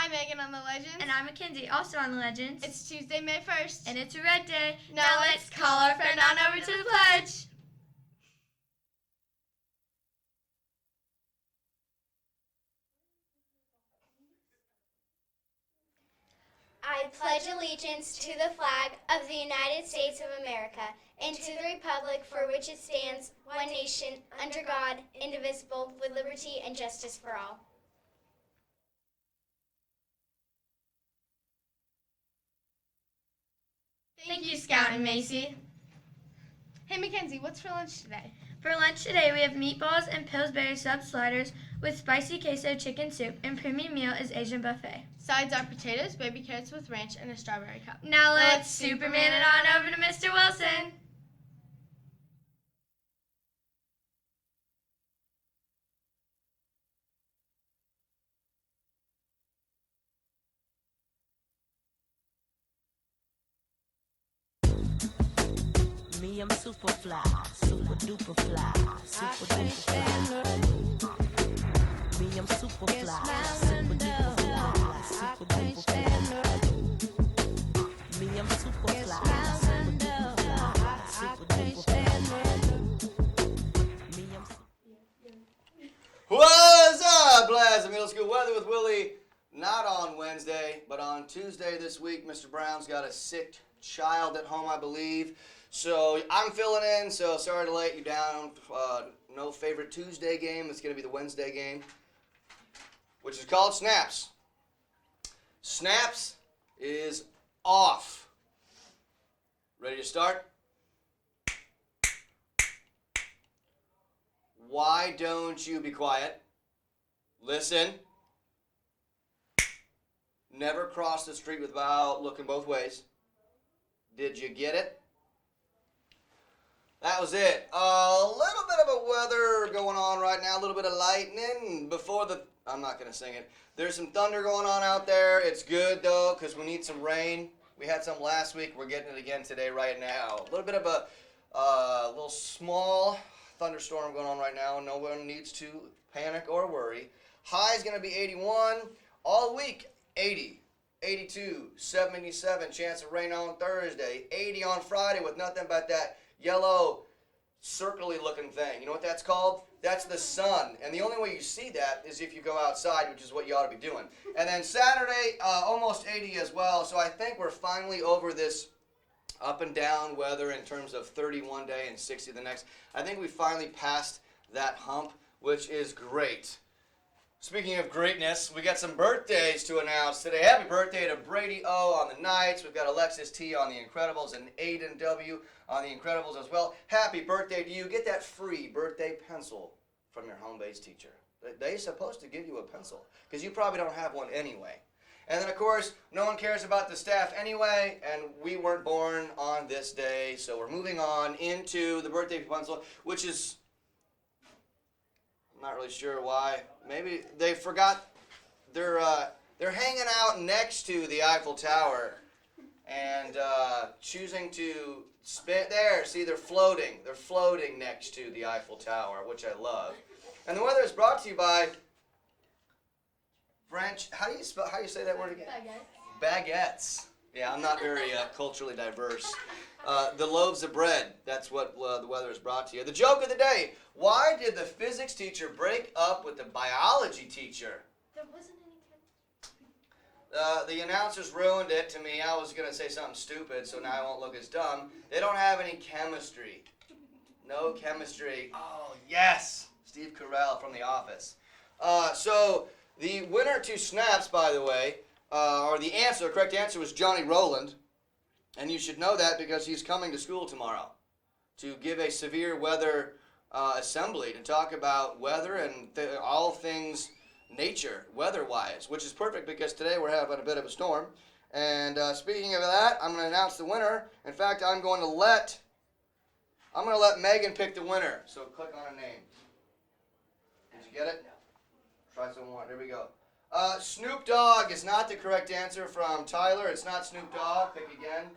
I'm Megan on the Legends. And I'm Mackenzie, also on the Legends. It's Tuesday, May 1st. And it's a red day. Now let's call our friend on over to the pledge. I pledge allegiance to the flag of the United States of America and to the republic for which it stands, one nation, under God, indivisible, with liberty and justice for all. Thank you, Scout and Macy. Hey, Mackenzie, what's for lunch today? For lunch today, we have meatballs and Pillsbury sub sliders with spicy queso chicken soup, and premium meal is Asian buffet. Sides are potatoes, baby carrots with ranch, and a strawberry cup. Now let's Superman it on over to Mr. Wilson. Me, I'm super fly, super duper fly, super duper fly. Me, I'm super fly, super duper fly, super duper fly. Me, I'm super fly, super duper fly, super duper fly. Me, I'm super. What's up, Plaza Middle School Weather with Willie? Not on Wednesday, but on Tuesday this week. Mr. Brown's got a sick child at home, I believe. So I'm filling in, so sorry to let you down. No favorite Tuesday game. It's going to be the Wednesday game, which is called Snaps. Snaps is off. Ready to start? Why don't you be quiet? Listen. Never cross the street without looking both ways. Did you get it? That was it. A little bit of a weather going on right now, a little bit of lightning before the... I'm not going to sing it. There's some thunder going on out there. It's good, though, because we need some rain. We had some last week. We're getting it again today right now. A little bit of a little small thunderstorm going on right now. No one needs to panic or worry. High is going to be 81. All week, 80. 82, 77, chance of rain on Thursday. 80 on Friday with nothing but that yellow, circly looking thing. You know what that's called? That's the sun. And the only way you see that is if you go outside, which is what you ought to be doing. And then Saturday, almost 80 as well. So I think we're finally over this up and down weather in terms of 31 day and 60 the next. I think we finally passed that hump, which is great. Speaking of greatness, we got some birthdays to announce today. Happy birthday to Brady O on the Knights. We've got Alexis T on the Incredibles and Aiden W on the Incredibles as well. Happy birthday to you. Get that free birthday pencil from your home base teacher. They're supposed to give you a pencil because you probably don't have one anyway. And then, of course, no one cares about the staff anyway, and we weren't born on this day, so we're moving on into the birthday pencil, which is... I'm not really sure why. Maybe they forgot they're hanging out next to the Eiffel Tower and choosing to spin there. See, they're floating. They're floating next to the Eiffel Tower, which I love. And the weather is brought to you by French. How do you say that word again? Baguettes. Yeah, I'm not very culturally diverse. The loaves of bread. That's what the weather is brought to you. The joke of the day. Why did the physics teacher break up with the biology teacher? There wasn't any. The announcers ruined it to me. I was going to say something stupid, so now I won't look as dumb. They don't have any chemistry. No chemistry. Oh, yes! Steve Carell from The Office. So, the winner to Snaps, by the way, or the correct answer was Johnny Rowland. And you should know that because he's coming to school tomorrow to give a severe weather assembly to talk about weather and all things nature, weather-wise, which is perfect because today we're having a bit of a storm. And speaking of that, I'm going to announce the winner. In fact, I'm going to let Megan pick the winner. So click on a name. Did you get it? Try some more. There we go. Snoop Dogg is not the correct answer from Tyler. It's not Snoop Dogg. Pick again.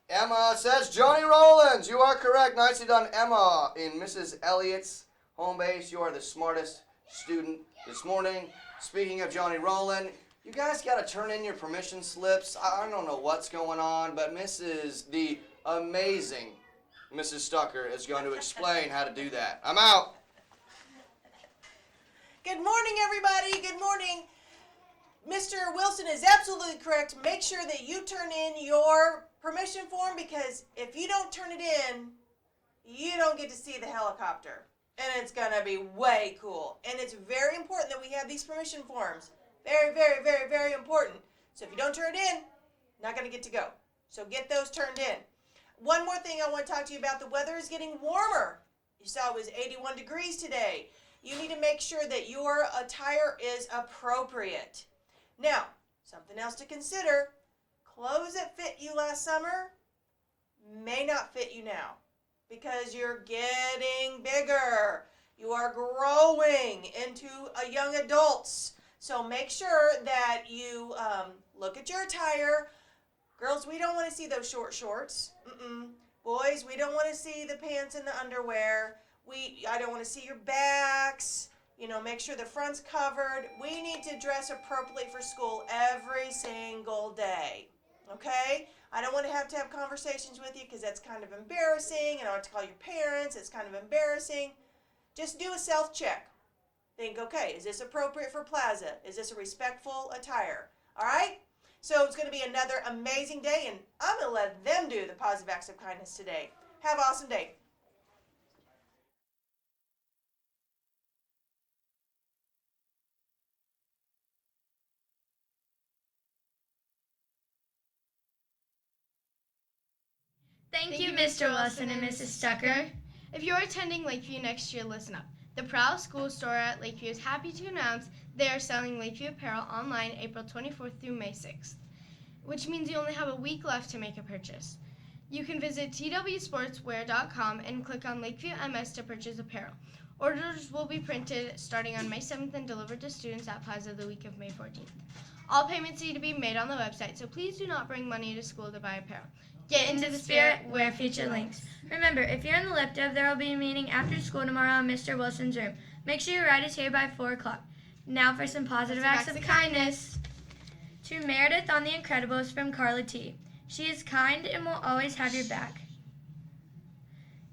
Emma says Johnny Rollins. You are correct. Nicely done, Emma. In Mrs. Elliott's home base, you are the smartest student this morning. Speaking of Johnny Rowland, you guys got to turn in your permission slips. I don't know what's going on, but the amazing Mrs. Stucker is going to explain how to do that. I'm out. Good morning, everybody. Good morning. Mr. Wilson is absolutely correct. Make sure that you turn in your permission form, because if you don't turn it in, you don't get to see the helicopter. And it's going to be way cool. And it's very important that we have these permission forms. Very, very, very, very important. So if you don't turn it in, not going to get to go. So get those turned in. One more thing I want to talk to you about. The weather is getting warmer. You saw it was 81 degrees today. You need to make sure that your attire is appropriate. Now, something else to consider. Clothes that fit you last summer may not fit you now, because you're getting bigger. You are growing into a young adults. So make sure that you look at your attire. Girls, we don't want to see those short shorts. Boys, we don't want to see the pants and the underwear. I don't want to see your backs. Make sure the front's covered. We need to dress appropriately for school every single day. Okay? I don't want to have conversations with you, because that's kind of embarrassing, and I want to call your parents. It's kind of embarrassing. Just do a self-check. Think, okay, is this appropriate for Plaza? Is this a respectful attire? All right? So it's going to be another amazing day, and I'm going to let them do the positive acts of kindness today. Have an awesome day. Thank you, Mr. Wilson and Mrs. Stucker. If you're attending Lakeview next year, listen up. The Prowl School Store at Lakeview is happy to announce they are selling Lakeview apparel online April 24th through May 6th, which means you only have a week left to make a purchase. You can visit twsportswear.com and click on Lakeview MS to purchase apparel. Orders will be printed starting on May 7th and delivered to students at Plaza the week of May 14th. All payments need to be made on the website, so please do not bring money to school to buy apparel. Get into the spirit, wear future links. Remember, if you're in the lift of, there will be a meeting after school tomorrow in Mr. Wilson's room. Make sure your ride is here by 4 o'clock. Now for some positive acts of kindness. To Meredith on The Incredibles from Carla T. She is kind and will always have your back.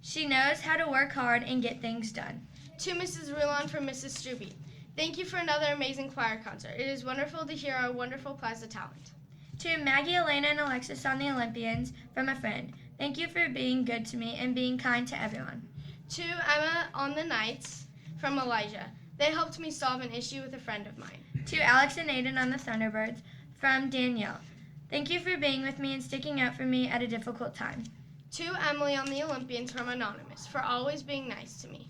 She knows how to work hard and get things done. To Mrs. Rulon from Mrs. Strube. Thank you for another amazing choir concert. It is wonderful to hear our wonderful Plaza talent. To Maggie, Elena, and Alexis on the Olympians from a friend. Thank you for being good to me and being kind to everyone. To Emma on the Knights from Elijah. They helped me solve an issue with a friend of mine. To Alex and Aiden on the Thunderbirds from Danielle. Thank you for being with me and sticking up for me at a difficult time. To Emily on the Olympians from Anonymous for always being nice to me.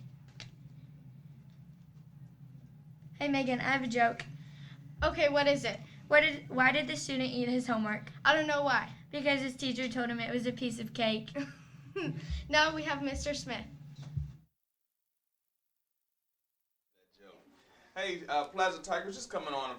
Hey Megan, I have a joke. Okay, what is it? Why did the student eat his homework? I don't know why. Because his teacher told him it was a piece of cake. Now we have Mr. Smith. Hey, Plaza Tigers, just coming on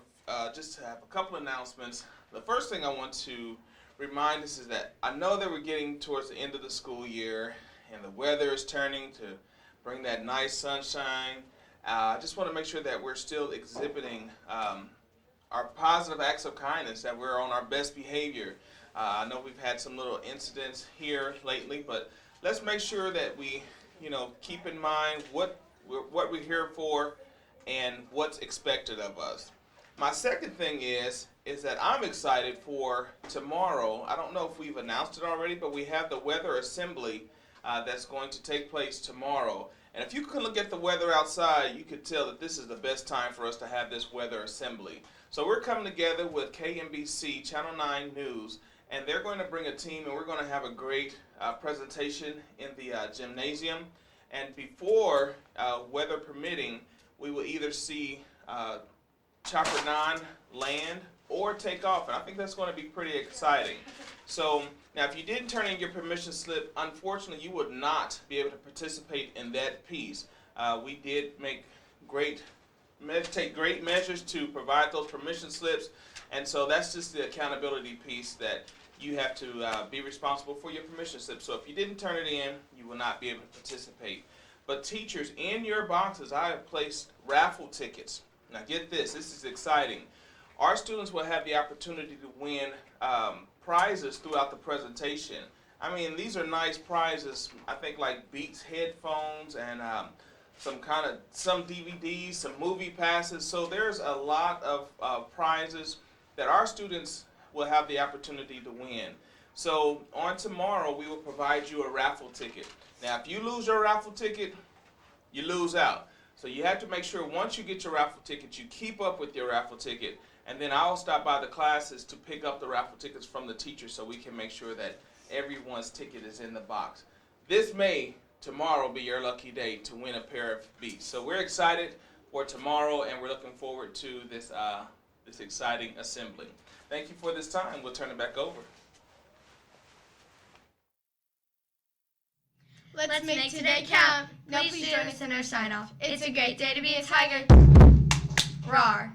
just to have a couple announcements. The first thing I want to remind us is that I know that we're getting towards the end of the school year and the weather is turning to bring that nice sunshine. I just want to make sure that we're still exhibiting our positive acts of kindness, that we're on our best behavior. I know we've had some little incidents here lately, but let's make sure that we, keep in mind what we're here for and what's expected of us. My second thing is that I'm excited for tomorrow. I don't know if we've announced it already, but we have the weather assembly that's going to take place tomorrow. And if you can look at the weather outside, you could tell that this is the best time for us to have this weather assembly. So we're coming together with KMBC Channel 9 News, and they're going to bring a team, and we're going to have a great presentation in the gymnasium. And before, weather permitting, we will either see Chopper 9 land or take off, and I think that's going to be pretty exciting. So now, if you didn't turn in your permission slip, unfortunately, you would not be able to participate in that piece. We did take great measures to provide those permission slips, and so that's just the accountability piece that you have to be responsible for your permission slip. So if you didn't turn it in, you will not be able to participate. But teachers, in your boxes, I have placed raffle tickets. Now get this is exciting. Our students will have the opportunity to win prizes throughout the presentation. I mean, these are nice prizes. I think like Beats headphones and some DVDs, some movie passes. So there's a lot of prizes that our students will have the opportunity to win. So on tomorrow, we will provide you a raffle ticket. Now, if you lose your raffle ticket, you lose out. So you have to make sure once you get your raffle ticket, you keep up with your raffle ticket, and then I'll stop by the classes to pick up the raffle tickets from the teachers so we can make sure that everyone's ticket is in the box. This may, tomorrow, be your lucky day to win a pair of Beats. So we're excited for tomorrow, and we're looking forward to this exciting assembly. Thank you for this time. We'll turn it back over. Let's make today count. Now Please join us in our sign-off. It's a great day to be a tiger. Roar.